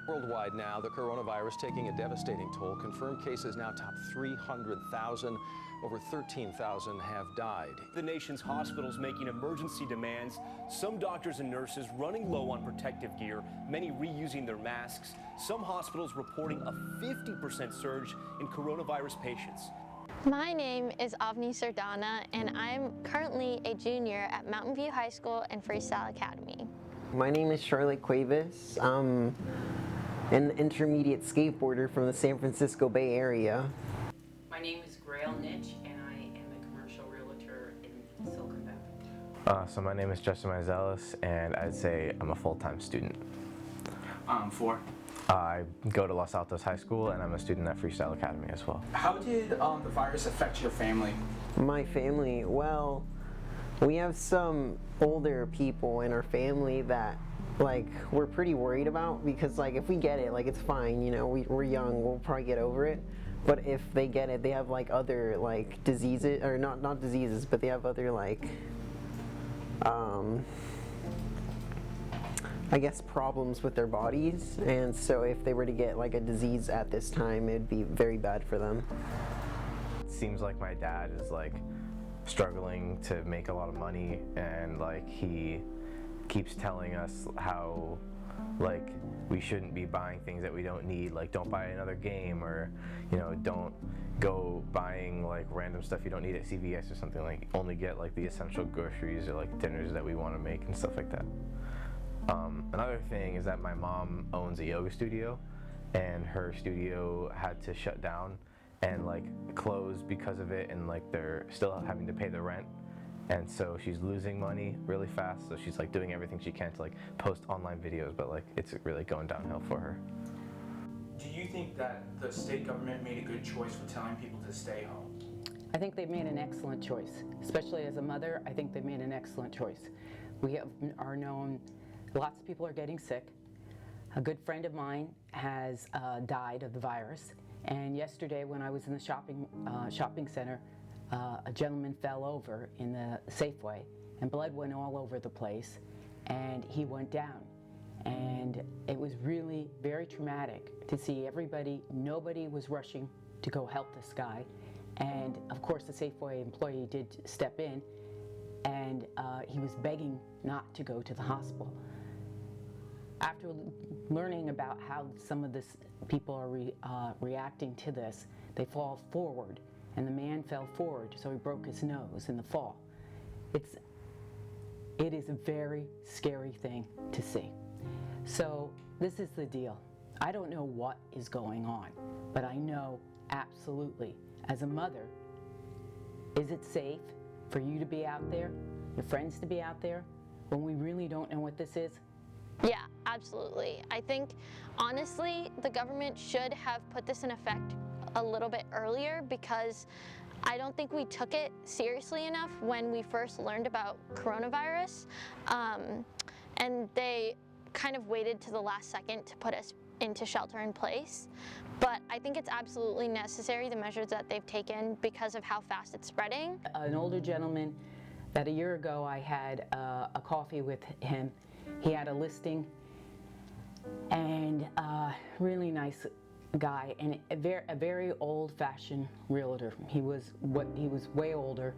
Worldwide now, the coronavirus taking a devastating toll. Confirmed cases now top 300,000. Over 13,000 have died. The nation's hospitals making emergency demands. Some doctors and nurses running low on protective gear, many reusing their masks. Some hospitals reporting a 50% surge in coronavirus patients. My name is Avni Sardana, and I'm currently a junior at Mountain View High School and Freestyle Academy. My name is Charlotte Cuevas. I'm an intermediate skateboarder from the San Francisco Bay Area. My name is Grail Nitch, and I am a commercial realtor in Silicon Valley. So my name is Justin Mizelis, and I'd say I'm a full-time student. 4. I go to Los Altos High School, and I'm a student at Freestyle Academy as well. How did the virus affect your family? My family, well, we have some older people in our family that we're pretty worried about, because if we get it, it's fine, we're young, we'll probably get over it. But if they get it, they have other diseases, or not diseases, but they have other I guess problems with their bodies, and so if they were to get a disease at this time, it'd be very bad for them. It seems like my dad is struggling to make a lot of money, and he keeps telling us how we shouldn't be buying things that we don't need, don't buy another game, or don't go buying random stuff you don't need at CVS or something. Only get the essential groceries or dinners that we want to make and stuff like that. Another thing is that my mom owns a yoga studio, and her studio had to shut down and close because of it, and they're still having to pay the rent. And so she's losing money really fast, so she's doing everything she can to post online videos, but it's really going downhill for her. Do you think that the state government made a good choice for telling people to stay home? I think they've made an excellent choice. Especially as a mother, I think they've made an excellent choice. We are known, lots of people are getting sick. A good friend of mine has died of the virus, and yesterday when I was in the shopping center, a gentleman fell over in the Safeway, and blood went all over the place, and he went down. And it was really very traumatic to see nobody was rushing to go help this guy. And of course the Safeway employee did step in, and he was begging not to go to the hospital. After learning about how some of this people are reacting to this, they fall forward. And the man fell forward, so he broke his nose in the fall. It is a very scary thing to see. So this is the deal. I don't know what is going on, but I know absolutely, as a mother, is it safe for you to be out there, your friends to be out there, when we really don't know what this is? Yeah, absolutely. I think, honestly, the government should have put this in effect a little bit earlier, because I don't think we took it seriously enough when we first learned about coronavirus, and they kind of waited to the last second to put us into shelter in place. But I think it's absolutely necessary, the measures that they've taken, because of how fast it's spreading. An older gentleman that a year ago I had a coffee with him. He had a listing, and really nice guy, and a very old-fashioned realtor. He was way older.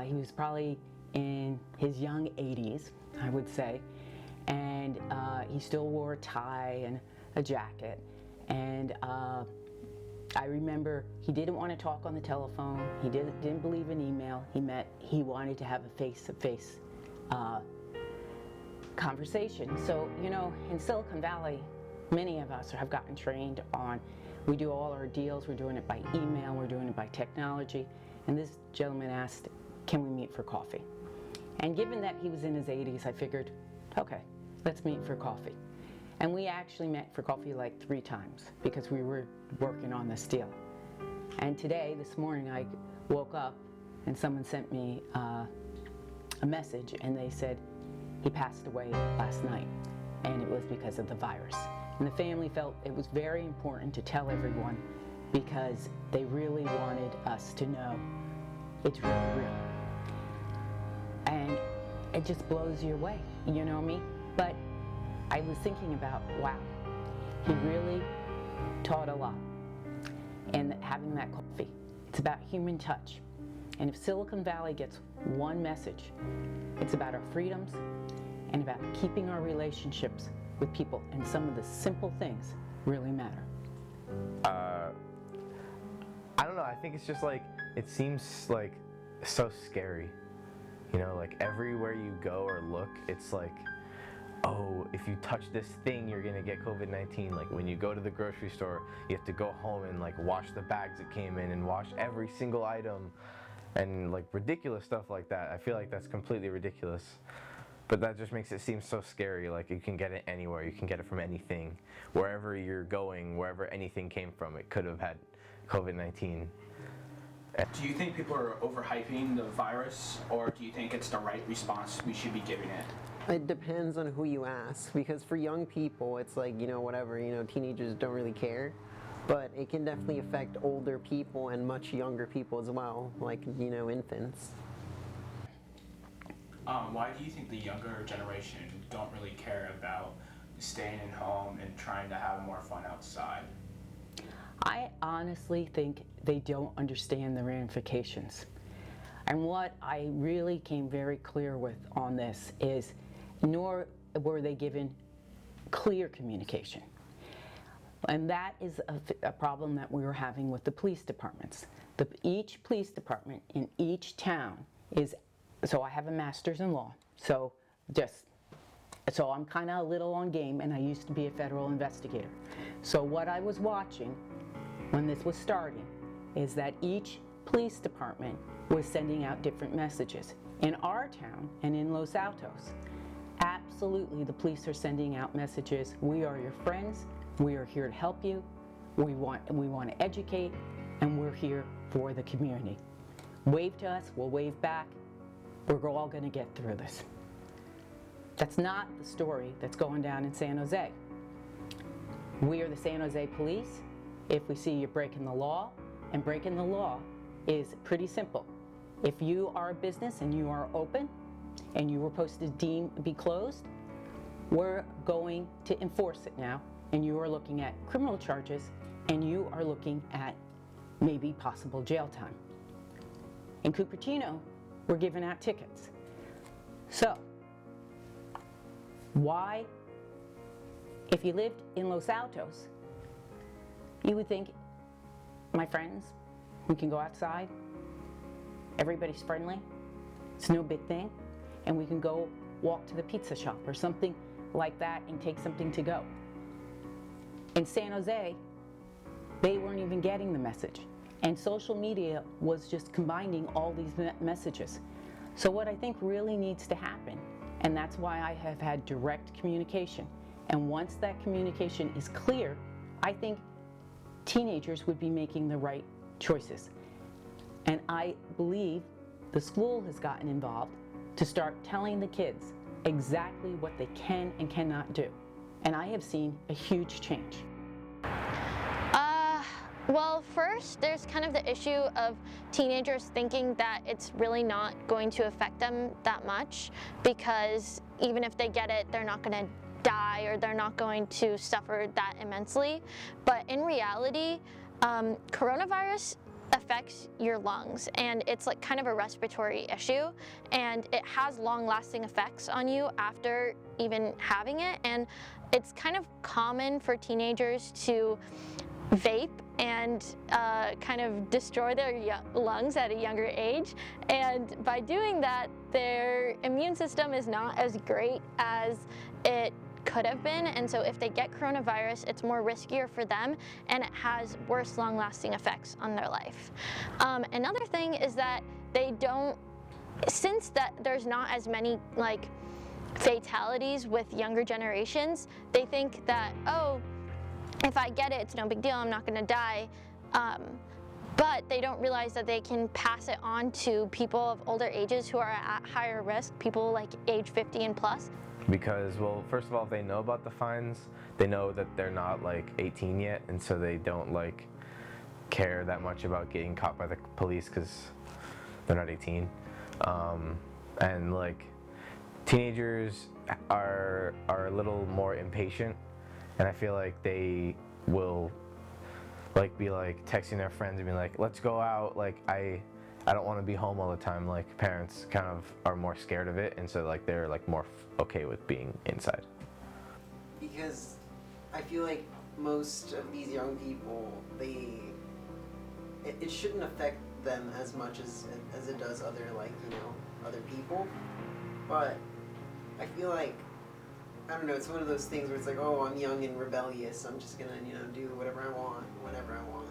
He was probably in his young 80s, I would say, and he still wore a tie and a jacket. And I remember he didn't want to talk on the telephone. He didn't believe in email. He wanted to have a face-to-face conversation. So in Silicon Valley, many of us have gotten trained on, we do all our deals, we're doing it by email, we're doing it by technology, and this gentleman asked, can we meet for coffee? And given that he was in his 80s, I figured, okay, let's meet for coffee. And we actually met for coffee 3 times, because we were working on this deal. And this morning, I woke up and someone sent me a message, and they said he passed away last night, and it was because of the virus. And the family felt it was very important to tell everyone, because they really wanted us to know it's really real. And it just blows you away, you know me? But I was thinking about, wow, He really taught a lot. And having that coffee, it's about human touch. And if Silicon Valley gets one message, it's about our freedoms and about keeping our relationships with people. And some of the simple things really matter. I don't know, I think it's just like, it seems like so scary. You know, like everywhere you go or look, it's like, oh, if you touch this thing, you're gonna get COVID-19. Like when you go to the grocery store, you have to go home and like wash the bags that came in and wash every single item and like ridiculous stuff like that. I feel like that's completely ridiculous. But that just makes it seem so scary. Like you can get it anywhere, you can get it from anything. Wherever you're going, wherever anything came from, it could have had COVID-19. Do you think people are overhyping the virus, or do you think it's the right response we should be giving it? It depends on who you ask, because for young people, it's like, whatever, teenagers don't really care. But it can definitely affect older people and much younger people as well, like, infants. Why do you think the younger generation don't really care about staying at home and trying to have more fun outside? I honestly think they don't understand the ramifications. And what I really came very clear with on this is, nor were they given clear communication. And that is a problem that we were having with the police departments. Each police department in each town is, so I have a master's in law, so I'm kind of a little on game, and I used to be a federal investigator. So what I was watching when this was starting is that each police department was sending out different messages. In our town and in Los Altos, absolutely the police are sending out messages. We are your friends, we are here to help you, we want to educate, and we're here for the community. Wave to us, we'll wave back, we're all going to get through this. That's not the story that's going down in San Jose. We are the San Jose police. If we see you breaking the law, and breaking the law is pretty simple. If you are a business and you are open and you were supposed to be closed, we're going to enforce it now, and you are looking at criminal charges, and you are looking at maybe possible jail time. In Cupertino, we're giving out tickets. So, why, if you lived in Los Altos, you would think, my friends, we can go outside, everybody's friendly, it's no big thing, and we can go walk to the pizza shop or something like that and take something to go. In San Jose, they weren't even getting the message, and social media was just combining all these messages. So what I think really needs to happen, and that's why I have had direct communication, and once that communication is clear, I think teenagers would be making the right choices. And I believe the school has gotten involved to start telling the kids exactly what they can and cannot do. And I have seen a huge change. Well, first, there's kind of the issue of teenagers thinking that it's really not going to affect them that much, because even if they get it, they're not going to die, or they're not going to suffer that immensely. But in reality, coronavirus affects your lungs, and it's like kind of a respiratory issue, and it has long-lasting effects on you after even having it. And it's kind of common for teenagers to vape and kind of destroy their lungs at a younger age, and by doing that, their immune system is not as great as it could have been, and so if they get coronavirus, it's more riskier for them, and it has worse long-lasting effects on their life. Another thing is that since there's not as many like fatalities with younger generations, they think that, oh, if I get it, it's no big deal, I'm not going to die. But they don't realize that they can pass it on to people of older ages who are at higher risk, people like age 50 and plus. Because, well, first of all, if they know about the fines, they know that they're not like 18 yet, and so they don't like care that much about getting caught by the police because they're not 18. And like teenagers are a little more impatient, and I feel like they will like be like texting their friends and be like, let's go out, like I don't want to be home all the time. Like parents kind of are more scared of it, and so like they're like more okay with being inside. Because I feel like most of these young people, it shouldn't affect them as much as it does other, like, you know, other people. But I feel like, I don't know, it's one of those things where it's like, oh, I'm young and rebellious, I'm just gonna, you know, do whatever I want, whenever I want.